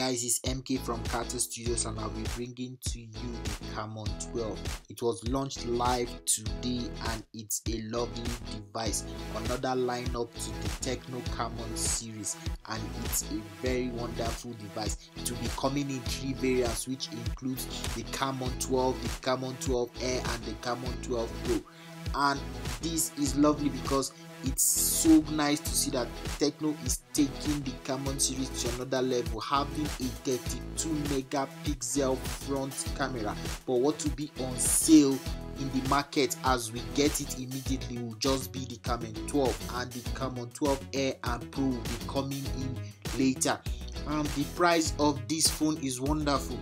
guys, it's MK from Carter Studios, and I'll be bringing to you the Camon 12. It was launched live today and it's a lovely device. Another lineup to the Tecno Camon series, and it's a very wonderful device. It will be coming in 3 variants, which includes the Camon 12, the Camon 12 Air, and the Camon 12 Pro. And this is lovely because it's so nice to see that Tecno is taking the Camon series to another level, having a 32 megapixel front camera. But what will be on sale in the market as we get it immediately will just be the Camon 12, and the Camon 12 Air and Pro will be coming in later. And the price of this phone is wonderful,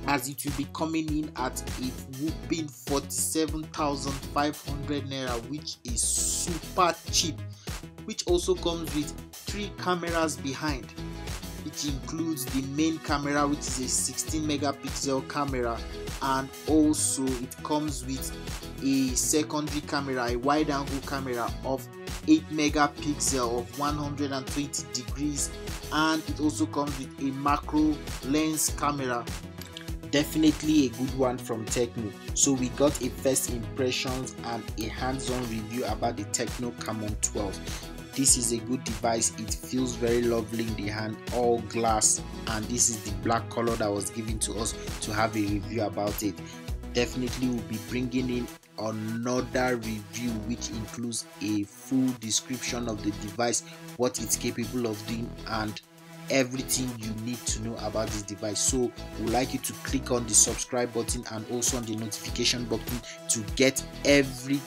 as it will be coming in at a whopping 47,500 naira, which is super cheap, which also comes with 3 cameras behind. It includes the main camera, which is a 16 megapixel camera, and also it comes with a secondary camera, a wide angle camera of 8 megapixel of 120 degrees, and it also comes with a macro lens camera. Definitely a good one from Tecno. So we got a first impressions and a hands-on review about the Tecno Camon 12. This is a good device. It feels very lovely in the hand, all glass, and this is the black color that was given to us to have a review about it. Definitely will be bringing in another review which includes a full description of the device, what it's capable of doing, and everything you need to know about this device. So we'd like you to click on the subscribe button and also on the notification button to get every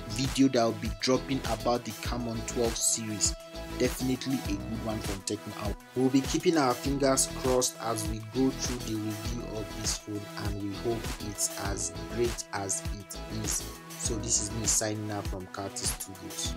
video that will be dropping about the Camon 12 series. Definitely a good one from Tecno. We'll be keeping our fingers crossed as we go through the review of this phone, and we hope it's as great as it is. So this is me signing out from Carter Studios.